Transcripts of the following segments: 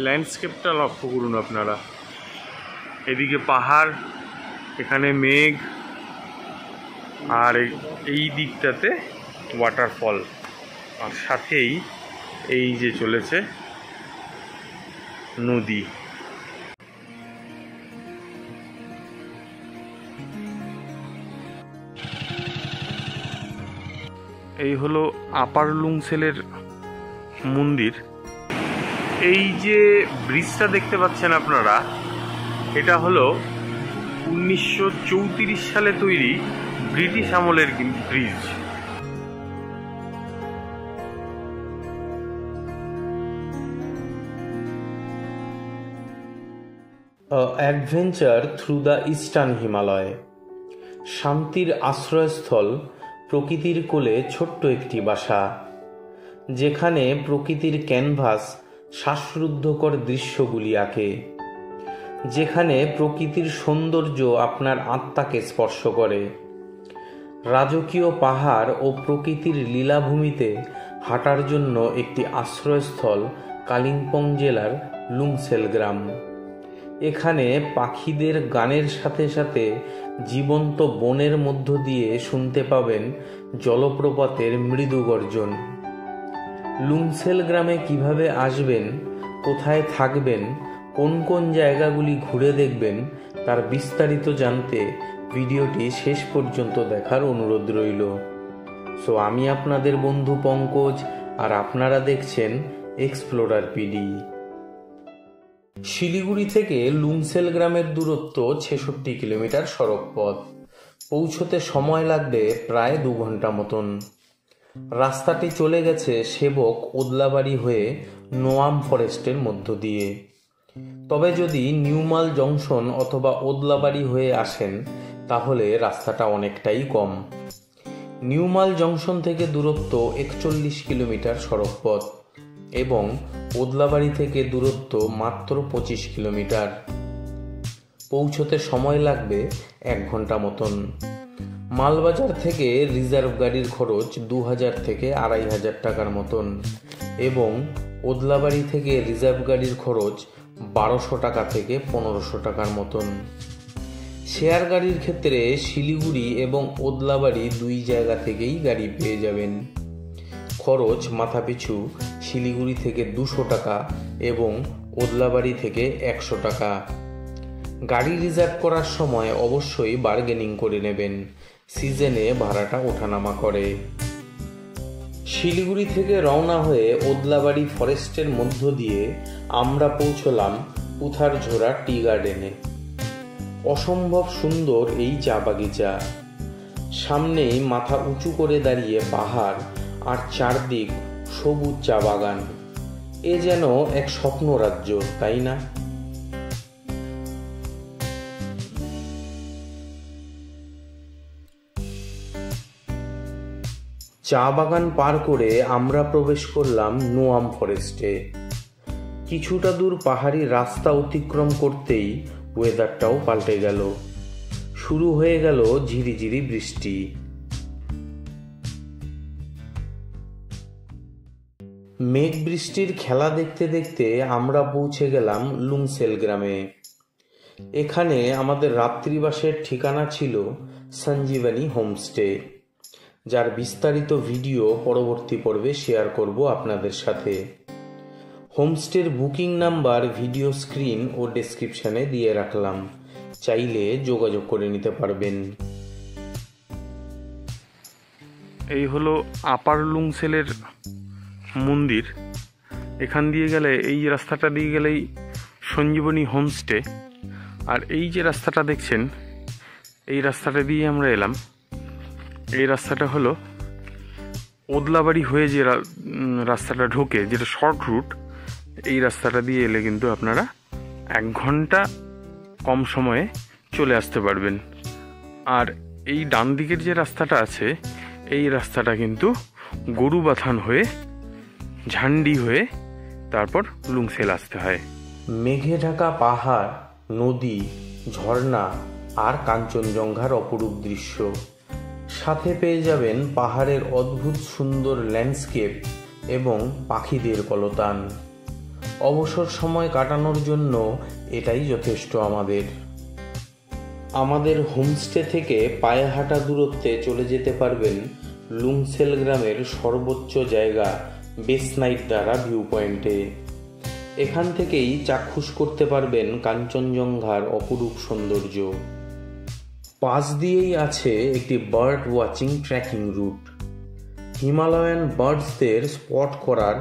ল্যান্ডস্কেপটা লক্ষ্য করুন আপনারা। এদিকে পাহাড়, এখানে মেঘ, আর এই দিকটাতে ওয়াটারফল, আর সাথেই এই যে চলেছে নদী। এই হলো আপার লুংসেলের মন্দির। এই যে ব্রিজটা দেখতে পাচ্ছেন আপনারা, এটা হলো 1934 সালে তৈরি ব্রিটিশ আমলের bridge. Adventure through the eastern Himalaya. শান্তির আশ্রয়স্থল, প্রকৃতির কোলে ছোট্ট একটি বাসা, যেখানে প্রকৃতির ক্যানভাস শ্বাসরুদ্ধকর দৃশ্যগুলি আঁকে, যেখানে প্রকৃতির সৌন্দর্য আপনার আত্মাকে স্পর্শ করে। রাজকীয় পাহাড় ও প্রকৃতির লীলাভূমিতে হাঁটার জন্য একটি আশ্রয়স্থল কালিম্পং জেলার লুংসেল গ্রাম। এখানে পাখিদের গানের সাথে সাথে জীবন্ত বনের মধ্য দিয়ে শুনতে পাবেন জলপ্রপাতের মৃদু গর্জন। লুংসেল গ্রামে কিভাবে আসবেন, কোথায় থাকবেন, কোন কোন জায়গাগুলি ঘুরে দেখবেন, তার বিস্তারিত জানতে ভিডিওটি শেষ পর্যন্ত দেখার অনুরোধ রইল। সো আমি আপনাদের বন্ধু পঙ্কজ, আর আপনারা দেখছেন এক্সপ্লোরার পিডি। শিলিগুড়ি থেকে লুংসেল গ্রামের দূরত্ব 66 কিলোমিটার সড়ক পথ। পৌঁছতে সময় লাগবে প্রায় 2 ঘন্টা মতন। রাস্তাটি চলে গেছে সেবক ওদলাবাড়ি হয়ে নোয়াম ফরেস্টের মধ্য দিয়ে। তবে যদি নিউমাল জংশন অথবা ওদলাবাড়ি হয়ে আসেন তাহলে রাস্তাটা অনেকটাই কম। নিউমাল জংশন থেকে দূরত্ব 41 কিলোমিটার সড়ক পথ এবং ওদলাবাড়ি থেকে দূরত্ব মাত্র 25 কিলোমিটার। পৌঁছতে সময় লাগবে 1 ঘন্টা মতন। মালবাজার থেকে রিজার্ভ গাড়ির খরচ 2000 থেকে 2500 টাকার মতন এবং ওদলাবাড়ি থেকে রিজার্ভ গাড়ির খরচ 1200 টাকা থেকে 1500 টাকার মতন। শেয়ার গাড়ির ক্ষেত্রে শিলিগুড়ি এবং ওদলাবাড়ি 2 জায়গা থেকেই গাড়ি পেয়ে যাবেন। খরচ মাথাপিছু শিলিগুড়ি থেকে 200 টাকা এবং ওদলাবাড়ি থেকে 100 টাকা। গাড়ি রিজার্ভ করার সময় অবশ্যই বার্গেনিং করে নেবেন, সিজনে ভাড়াটা ওঠানামা করে। শিলিগুড়ি থেকে রওনা হয়ে ওদলাবাড়ি ফরেস্টের মধ্য দিয়ে আমরা পৌঁছলাম পুথারঝোড়া টি গার্ডেনে। অসম্ভব সুন্দর এই চা বাগিচা। সামনেই মাথা উঁচু করে দাঁড়িয়ে পাহাড় আর চারদিক সবুজ চা বাগান। এ যেন এক স্বপ্ন রাজ্য, তাই না? চা বাগান পার করে আমরা প্রবেশ করলাম নোয়াম ফরেস্টে। কিছুটা দূর পাহাড়ি রাস্তা অতিক্রম করতেই ওয়েদারটাও পাল্টে গেল। শুরু হয়ে গেল ঝিরিঝিরি বৃষ্টি। মেঘ বৃষ্টির খেলা দেখতে দেখতে আমরা পৌঁছে গেলাম লুংসেল গ্রামে। এখানে আমাদের রাত্রিবাসের ঠিকানা ছিল সঞ্জীবনী হোমস্টে, যার বিস্তারিত ভিডিও পরবর্তী পর্বে শেয়ার করব আপনাদের সাথে। হোমস্টের বুকিং নাম্বার ভিডিও স্ক্রিন ও ডেসক্রিপশনে দিয়ে রাখলাম, চাইলে যোগাযোগ করে নিতে পারবেন। এই হলো আপার লুংসেলের মন্দির। এখান দিয়ে গেলে, এই রাস্তাটা দিয়ে গেলেই সঞ্জীবনী হোমস্টে। আর এই যে রাস্তাটা দেখছেন, এই রাস্তাটা দিয়ে আমরা এলাম। এই রাস্তাটা হলো ওদলাবাড়ি হয়ে যে রাস্তাটা ঢোকে, যেটা শর্ট রুট, এই রাস্তাটা দিয়ে এলে কিন্তু আপনারা 1 ঘন্টা কম সময়ে চলে আসতে পারবেন। আর এই ডান দিকের যে রাস্তাটা আছে, এই রাস্তাটা কিন্তু গরুবাথান হয়ে ঝান্ডি হয়ে তারপর লুংসেল আসতে হয়। মেঘে ঢাকা পাহাড়, নদী, ঝর্ণা আর কাঞ্চনজঙ্ঘার অপরূপ দৃশ্য, সাথে পেয়ে যাবেন পাহাড়ের অদ্ভুত সুন্দর ল্যান্ডস্কেপ এবং পাখিদের কলতান। অবসর সময় কাটানোর জন্য এটাই যথেষ্ট আমাদের হোমস্টে থেকে পায়ে হাঁটা দূরত্বে চলে যেতে পারবেন লুংসেল গ্রামের সর্বোচ্চ জায়গা বেসনাইটদারা ভিউ পয়েন্টে। এখান থেকেই চাক্ষুষ করতে পারবেন কাঞ্চনজঙ্ঘার অপরূপ সৌন্দর্য। পাশ দিয়েই আছে একটি bird watching trekking route. Himalayan বার্ডসদের স্পট করার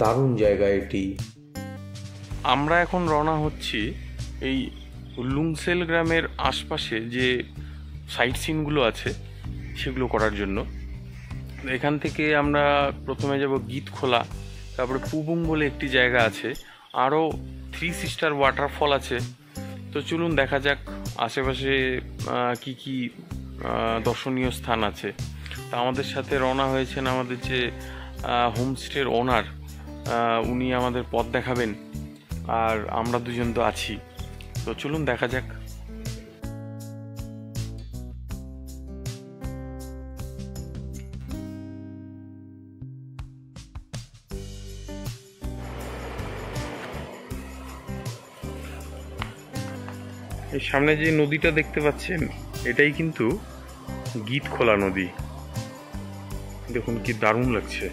দারুণ জায়গা এটি। আমরা এখন রওনা হচ্ছি এই লুংসেল গ্রামের আশপাশে যে সাইট সিনগুলো আছে সেগুলো করার জন্য। এখান থেকে আমরা প্রথমে যাব গীতখোলা, তারপরে পুবুং বলে একটি জায়গা আছে, আরও 3 সিস্টার ওয়াটারফল আছে। তো চলুন দেখা যাক আশেপাশে কি কি দর্শনীয় স্থান আছে। তা আমাদের সাথে রওনা হয়েছেন আমাদের যে হোমস্টের ওনার, উনি আমাদের পথ দেখাবেন, আর আমরা দুজন তো আছি। তো চলুন দেখা যাক। এই সামনে যে নদীটা দেখতে পাচ্ছেন এটাই কিন্তু গীতখোলা নদী। দেখুন কি দারুণ লাগছে।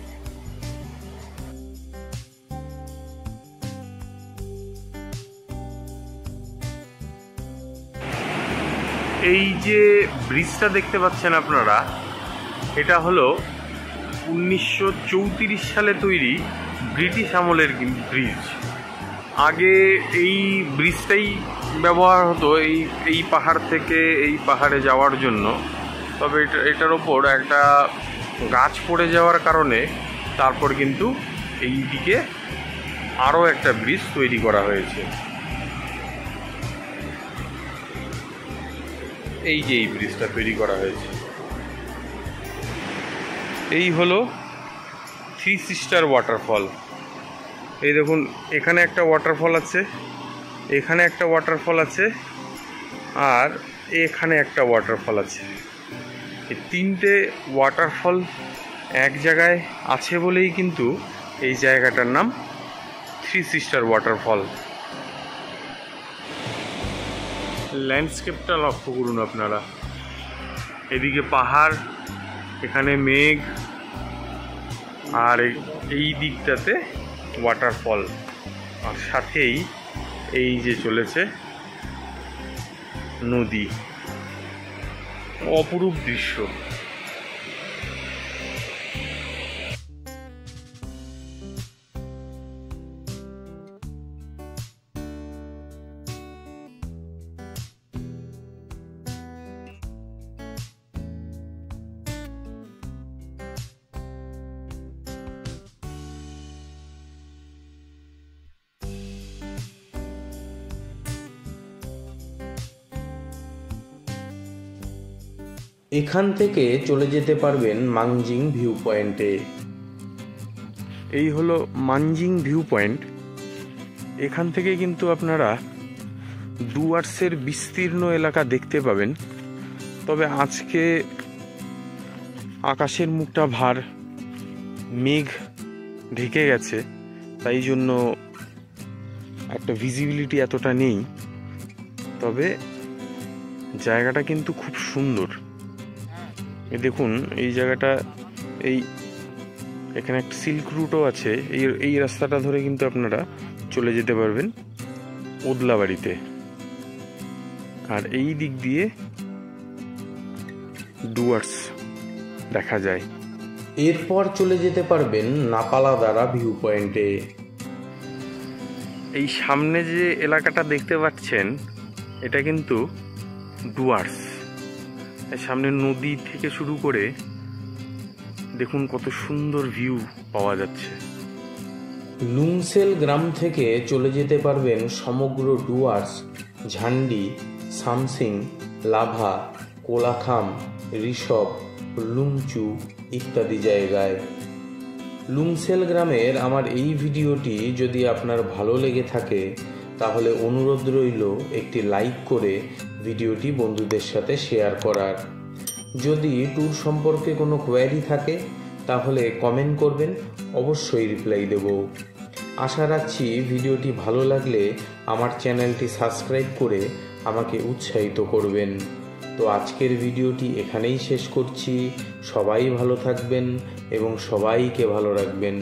এই যে ব্রিজটা দেখতে পাচ্ছেন আপনারা, এটা হলো 1934 সালে তৈরি ব্রিটিশ আমলের ব্রিজ। আগে এই ব্রিজটাই ব্যবহার হতো এই পাহাড় থেকে এই পাহাড়ে যাওয়ার জন্য। তবে এটার ওপর একটা গাছ পড়ে যাওয়ার কারণে তারপর কিন্তু এই দিকে আরও একটা ব্রিজ তৈরি করা হয়েছে। এই যে এই ব্রিজটা তৈরি করা হয়েছে, এই হলো 3 সিস্টার ওয়াটারফল। এই দেখুন এখানে একটা ওয়াটারফল আছে, এখানে একটা ওয়াটারফল আছে, আর এখানে একটা ওয়াটারফল আছে। এই 3টে ওয়াটারফল এক জায়গায় আছে বলেই কিন্তু এই জায়গাটার নাম 3 সিস্টার ওয়াটারফল। ল্যান্ডস্কেপটা লক্ষ্য করুন আপনারা, এদিকে পাহাড়, এখানে মেঘ, আর এই দিকটাতে ওয়াটারফল, আর সাথেই এই যে চলেছে নদী। অপরূপ দৃশ্য। এখান থেকে চলে যেতে পারবেন মানজিং ভিউ পয়েন্টে। এই হলো মানজিং ভিউ পয়েন্ট। এখান থেকে কিন্তু আপনারা ডুয়ার্সের বিস্তীর্ণ এলাকা দেখতে পাবেন। তবে আজকে আকাশের মুখটা ভার, মেঘ ঢেকে গেছে, তাই জন্য একটা ভিজিবিলিটি এতটা নেই। তবে জায়গাটা কিন্তু খুব সুন্দর। দেখুন এই জায়গাটা, এখানে একটা সিল্ক রুটও আছে। এই রাস্তাটা ধরে কিন্তু আপনারা চলে যেতে পারবেন ওদলাবাড়িতে, আর এই দিক দিয়ে ডুয়ার্স দেখা যায়। এরপর চলে যেতে পারবেন নাপালাদারা ভিউ পয়েন্টে। এই সামনে যে এলাকাটা দেখতে পাচ্ছেন এটা কিন্তু ডুয়ার্স। সামনে নদী থেকে শুরু করে দেখুন কত সুন্দর ভিউ পাওয়া যাচ্ছে। লুংসেল গ্রাম থেকে চলে যেতে পারবেন সমগ্র ডুয়ার্স, ঝান্ডি, সামসিং, লাভা, কোলাখাম, ঋষভ, লুংচু ইত্যাদি জায়গায়। লুংসেল গ্রামের আমার এই ভিডিওটি যদি আপনার ভালো লেগে থাকে তাহলে অনুরোধ রইল একটি লাইক করে ভিডিওটি বন্ধুদের সাথে শেয়ার করার। যদি ট্যুর সম্পর্কে কোনো কোয়ারি থাকে তাহলে কমেন্ট করবেন, অবশ্যই রিপ্লাই দেব। আশা রাখছি ভিডিওটি ভালো লাগলে আমার চ্যানেলটি সাবস্ক্রাইব করে আমাকে উৎসাহিত করবেন। তো আজকের ভিডিওটি এখানেই শেষ করছি। সবাই ভালো থাকবেন এবং সবাইকে ভালো রাখবেন।